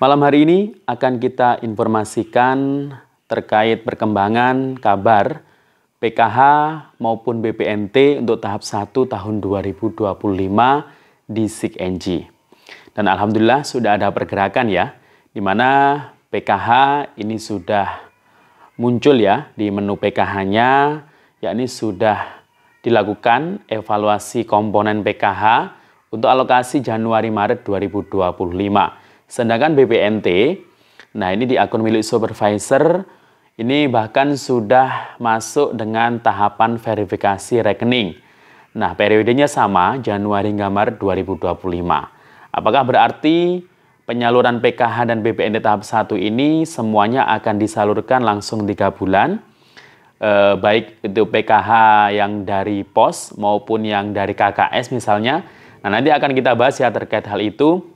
Malam hari ini akan kita informasikan terkait perkembangan kabar PKH maupun BPNT untuk tahap 1 tahun 2025 di SIKNJ. Dan alhamdulillah sudah ada pergerakan ya, di mana PKH ini sudah muncul ya di menu PKH-nya, yakni sudah dilakukan evaluasi komponen PKH untuk alokasi Januari-Maret 2025. Sedangkan BPNT, nah ini di akun milik supervisor, ini bahkan sudah masuk dengan tahapan verifikasi rekening. Nah, periodenya sama, Januari hingga Maret 2025. Apakah berarti penyaluran PKH dan BPNT tahap 1 ini semuanya akan disalurkan langsung 3 bulan? Baik itu PKH yang dari POS maupun yang dari KKS misalnya. Nah, nanti akan kita bahas ya terkait hal itu.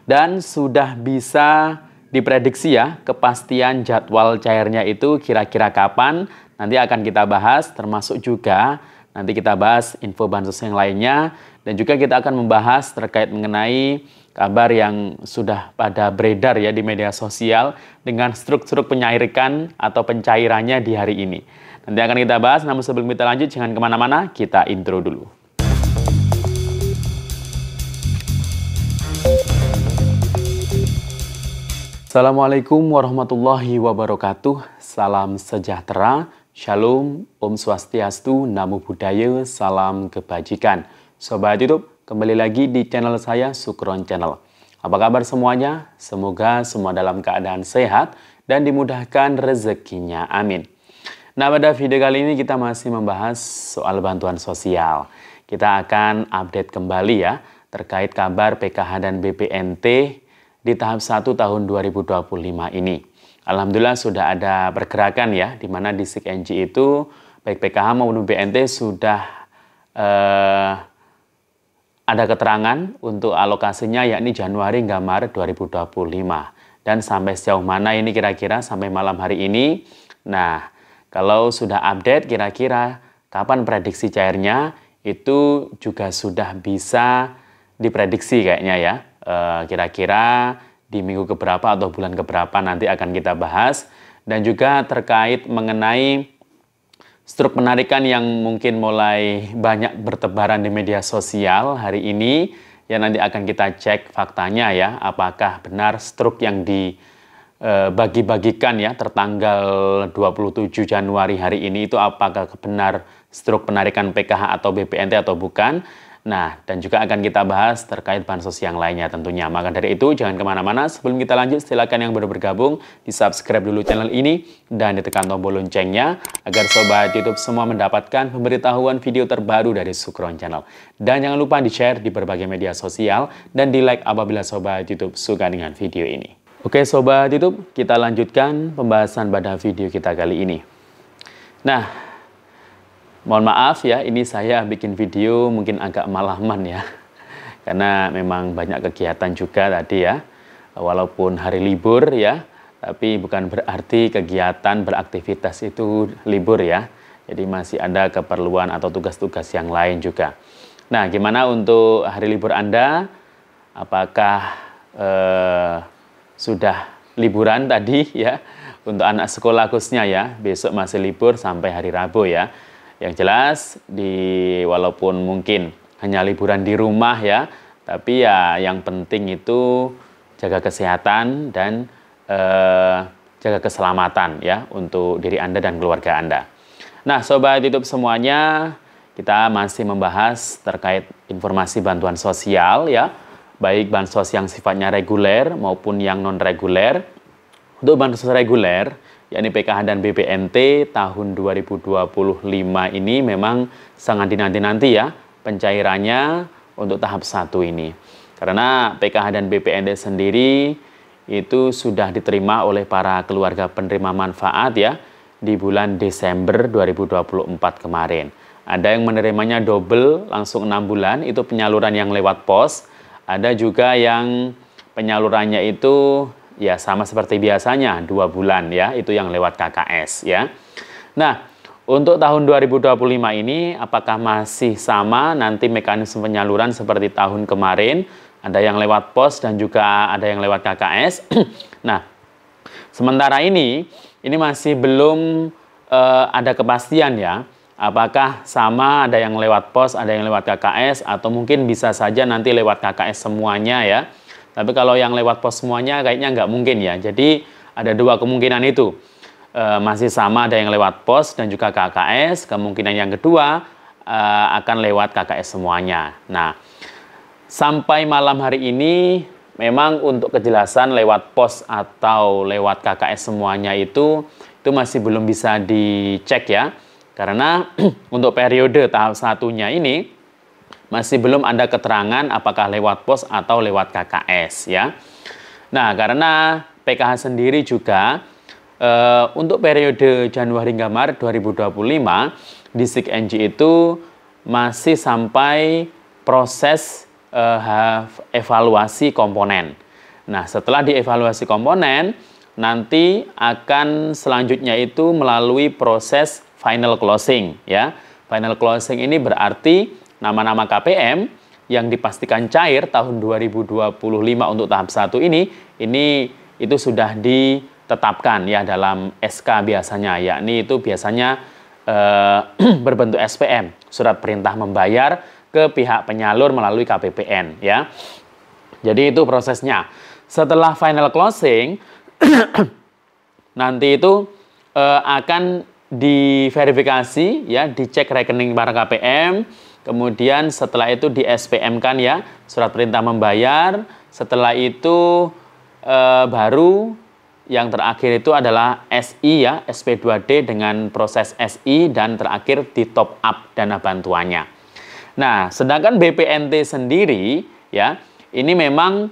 Dan sudah bisa diprediksi ya kepastian jadwal cairnya itu kira-kira kapan, nanti akan kita bahas, termasuk juga nanti kita bahas info bansos yang lainnya, dan juga kita akan membahas terkait mengenai kabar yang sudah pada beredar ya di media sosial dengan struk-struk penyairikan atau pencairannya di hari ini. Nanti akan kita bahas, namun sebelum kita lanjut jangan kemana-mana, kita intro dulu. Assalamualaikum warahmatullahi wabarakatuh. Salam sejahtera, shalom, om swastiastu, namo buddhaya, salam kebajikan. Sobat YouTube, kembali lagi di channel saya, Sukron Channel. Apa kabar semuanya? Semoga semua dalam keadaan sehat dan dimudahkan rezekinya. Amin. Nah, pada video kali ini kita masih membahas soal bantuan sosial. Kita akan update kembali ya terkait kabar PKH dan BPNT di tahap 1 tahun 2025 ini. Alhamdulillah sudah ada pergerakan ya, di mana di SIKNJ itu baik PKH maupun BPNT sudah ada keterangan untuk alokasinya yakni Januari hingga Maret 2025. Dan sampai sejauh mana ini kira-kira sampai malam hari ini. Nah, kalau sudah update kira-kira kapan prediksi cairnya itu juga sudah bisa diprediksi kayaknya ya. Kira-kira di minggu keberapa atau bulan keberapa nanti akan kita bahas, dan juga terkait mengenai struk penarikan yang mungkin mulai banyak bertebaran di media sosial hari ini ya, nanti akan kita cek faktanya ya, apakah benar struk yang dibagi-bagikan ya tertanggal 27 Januari hari ini itu apakah benar struk penarikan PKH atau BPNT atau bukan. Nah, dan juga akan kita bahas terkait bansos yang lainnya tentunya. Maka dari itu, jangan kemana-mana. Sebelum kita lanjut, silakan yang baru bergabung, di-subscribe dulu channel ini, dan ditekan tombol loncengnya, agar Sobat YouTube semua mendapatkan pemberitahuan video terbaru dari Sukron Channel. Dan jangan lupa di-share di berbagai media sosial, dan di-like apabila Sobat YouTube suka dengan video ini. Oke Sobat YouTube, kita lanjutkan pembahasan pada video kita kali ini. Nah, mohon maaf ya, ini saya bikin video mungkin agak malaman ya. Karena memang banyak kegiatan juga tadi ya. Walaupun hari libur ya, tapi bukan berarti kegiatan beraktivitas itu libur ya. Jadi masih ada keperluan atau tugas-tugas yang lain juga. Nah, gimana untuk hari libur Anda? Apakah sudah liburan tadi ya? Untuk anak sekolah khususnya ya, besok masih libur sampai hari Rabu ya. Yang jelas, walaupun mungkin hanya liburan di rumah ya, tapi ya yang penting itu jaga kesehatan dan jaga keselamatan ya untuk diri Anda dan keluarga Anda. Nah, Sobat YouTube semuanya, kita masih membahas terkait informasi bantuan sosial ya, baik bansos yang sifatnya reguler maupun yang non-reguler. Untuk bansos reguler, yakni PKH dan BPNT tahun 2025 ini memang sangat dinanti-nanti ya pencairannya untuk tahap 1 ini. Karena PKH dan BPNT sendiri itu sudah diterima oleh para keluarga penerima manfaat ya di bulan Desember 2024 kemarin. Ada yang menerimanya double langsung 6 bulan, itu penyaluran yang lewat pos. Ada juga yang penyalurannya itu ya sama seperti biasanya 2 bulan ya, itu yang lewat KKS ya. Nah, untuk tahun 2025 ini apakah masih sama nanti mekanisme penyaluran seperti tahun kemarin ada yang lewat pos dan juga ada yang lewat KKS. Nah, sementara ini masih belum ada kepastian ya, apakah sama ada yang lewat pos, ada yang lewat KKS, atau mungkin bisa saja nanti lewat KKS semuanya ya. Tapi kalau yang lewat pos semuanya kayaknya nggak mungkin ya. Jadi ada dua kemungkinan itu. Masih sama ada yang lewat pos dan juga KKS. Kemungkinan yang kedua akan lewat KKS semuanya. Nah, sampai malam hari ini memang untuk kejelasan lewat pos atau lewat KKS semuanya itu masih belum bisa dicek ya. Karena untuk periode tahap satunya ini masih belum ada keterangan apakah lewat pos atau lewat KKS ya. Nah, karena PKH sendiri juga untuk periode Januari hingga Maret 2025 di SIG-NG itu masih sampai proses evaluasi komponen. Nah, setelah dievaluasi komponen, nanti akan selanjutnya itu melalui proses final closing ya. Final closing ini berarti nama-nama KPM yang dipastikan cair tahun 2025 untuk tahap 1 ini itu sudah ditetapkan ya dalam SK biasanya, yakni itu biasanya berbentuk SPM, surat perintah membayar ke pihak penyalur melalui KPPN ya. Jadi itu prosesnya. Setelah final closing nanti itu akan diverifikasi ya, dicek rekening para KPM, kemudian setelah itu di SPM kan ya, surat perintah membayar. Setelah itu baru yang terakhir itu adalah SI ya, SP2D dengan proses SI, dan terakhir di top up dana bantuannya. Nah, sedangkan BPNT sendiri ya, ini memang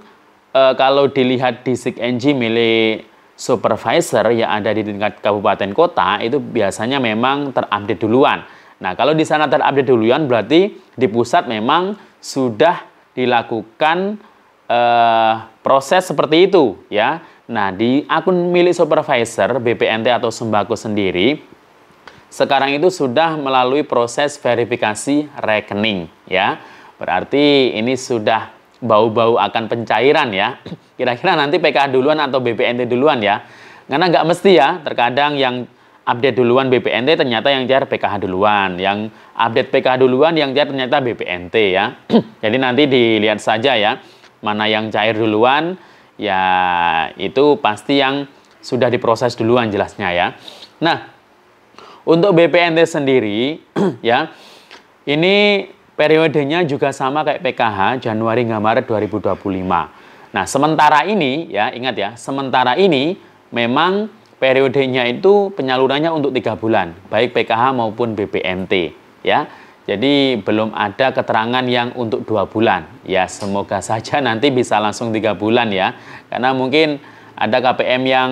kalau dilihat di SIG-NG milik supervisor yang ada di tingkat kabupaten kota itu biasanya memang terupdate duluan. Nah, kalau di sana terupdate duluan berarti di pusat memang sudah dilakukan proses seperti itu ya. Nah, di akun milik supervisor BPNT atau sembako sendiri sekarang itu sudah melalui proses verifikasi rekening ya. Berarti ini sudah bau-bau akan pencairan ya. Kira-kira nanti PKH duluan atau BPNT duluan ya. Karena nggak mesti ya, terkadang yang update duluan BPNT ternyata yang cair PKH duluan. Yang update PKH duluan yang cair ternyata BPNT ya. Jadi nanti dilihat saja ya, mana yang cair duluan, ya itu pasti yang sudah diproses duluan jelasnya ya. Nah, untuk BPNT sendiri ya, ini periodenya juga sama kayak PKH, Januari hingga Maret 2025. Nah, sementara ini, ya ingat ya, sementara ini memang periodenya itu penyalurannya untuk 3 bulan, baik PKH maupun BPNT. Ya, jadi belum ada keterangan yang untuk 2 bulan. Ya, semoga saja nanti bisa langsung 3 bulan ya. Karena mungkin ada KPM yang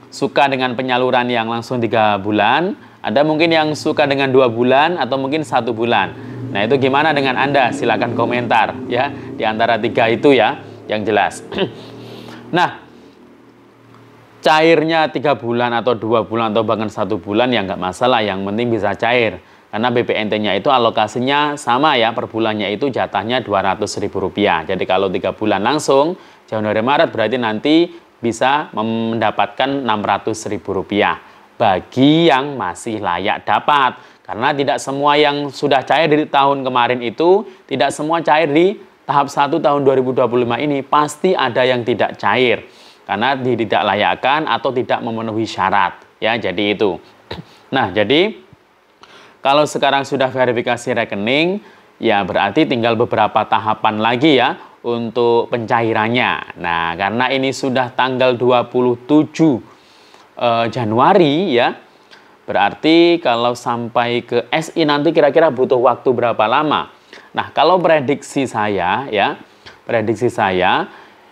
suka dengan penyaluran yang langsung 3 bulan, ada mungkin yang suka dengan 2 bulan, atau mungkin 1 bulan. Nah, itu gimana dengan Anda? Silakan komentar ya di antara 3 itu ya yang jelas. Nah, cairnya 3 bulan atau 2 bulan atau bahkan 1 bulan ya nggak masalah, yang penting bisa cair. Karena BPNT-nya itu alokasinya sama ya, per bulannya itu jatahnya Rp200.000. Jadi kalau 3 bulan langsung Januari Maret berarti nanti bisa mendapatkan Rp600.000 bagi yang masih layak dapat. Karena tidak semua yang sudah cair di tahun kemarin itu, tidak semua cair di tahap 1 tahun 2025 ini. Pasti ada yang tidak cair karena tidak layakkan atau tidak memenuhi syarat. Ya, jadi itu. Nah, jadi kalau sekarang sudah verifikasi rekening, ya berarti tinggal beberapa tahapan lagi ya untuk pencairannya. Nah, karena ini sudah tanggal 27 Januari ya, berarti kalau sampai ke SI nanti kira-kira butuh waktu berapa lama? Nah, kalau prediksi saya ya, prediksi saya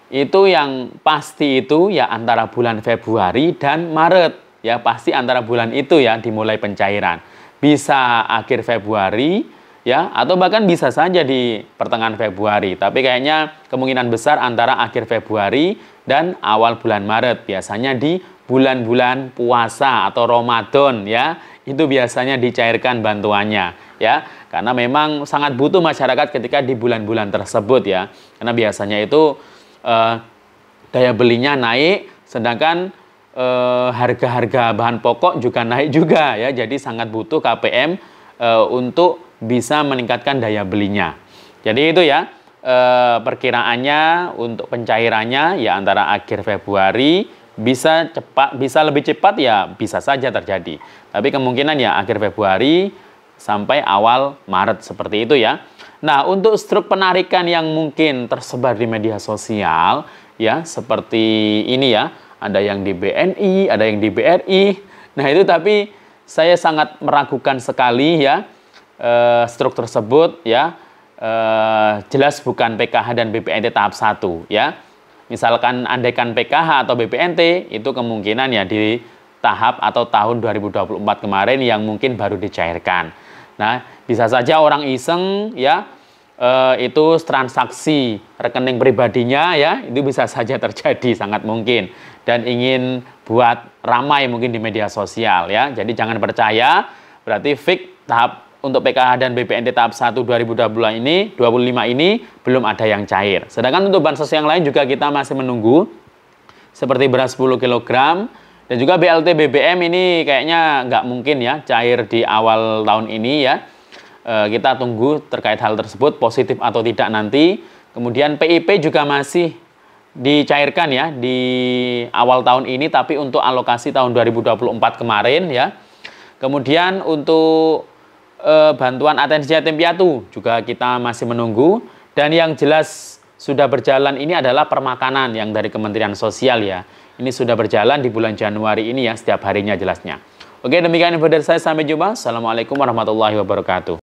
itu yang pasti itu ya antara bulan Februari dan Maret. Ya, pasti antara bulan itu ya dimulai pencairan. Bisa akhir Februari ya, atau bahkan bisa saja di pertengahan Februari. Tapi kayaknya kemungkinan besar antara akhir Februari dan awal bulan Maret. Biasanya di bulan-bulan puasa atau Ramadan ya, itu biasanya dicairkan bantuannya. ya, karena memang sangat butuh masyarakat ketika di bulan-bulan tersebut ya, karena biasanya itu daya belinya naik, sedangkan harga-harga bahan pokok juga naik juga ya, jadi sangat butuh KPM untuk bisa meningkatkan daya belinya. Jadi itu ya perkiraannya untuk pencairannya ya antara akhir Februari bisa lebih cepat ya bisa saja terjadi. Tapi kemungkinan ya akhir Februari sampai awal Maret seperti itu ya. Nah, untuk struk penarikan yang mungkin tersebar di media sosial ya seperti ini ya. Ada yang di BNI, ada yang di BRI. Nah, itu tapi saya sangat meragukan sekali ya struk tersebut ya. Jelas bukan PKH dan BPNT tahap 1 ya. Misalkan andaikan PKH atau BPNT itu kemungkinan ya di tahap atau tahun 2024 kemarin yang mungkin baru dicairkan. Nah, bisa saja orang iseng ya itu transaksi rekening pribadinya ya, itu bisa saja terjadi, sangat mungkin, dan ingin buat ramai mungkin di media sosial ya. Jadi jangan percaya, berarti fix tahap untuk PKH dan BPNT tahap 1 2025 ini belum ada yang cair. Sedangkan untuk bansos yang lain juga kita masih menunggu, seperti beras 10 kg dan juga BLT BBM ini kayaknya nggak mungkin ya cair di awal tahun ini ya. Kita tunggu terkait hal tersebut positif atau tidak nanti. Kemudian PIP juga masih dicairkan ya di awal tahun ini, tapi untuk alokasi tahun 2024 kemarin ya. Kemudian untuk bantuan atensi yatim piatu juga kita masih menunggu. Dan yang jelas sudah berjalan ini adalah permakanan yang dari Kementerian Sosial ya. Ini sudah berjalan di bulan Januari ini ya, setiap harinya jelasnya. Oke, demikian info dari saya. Sampai jumpa. Assalamualaikum warahmatullahi wabarakatuh.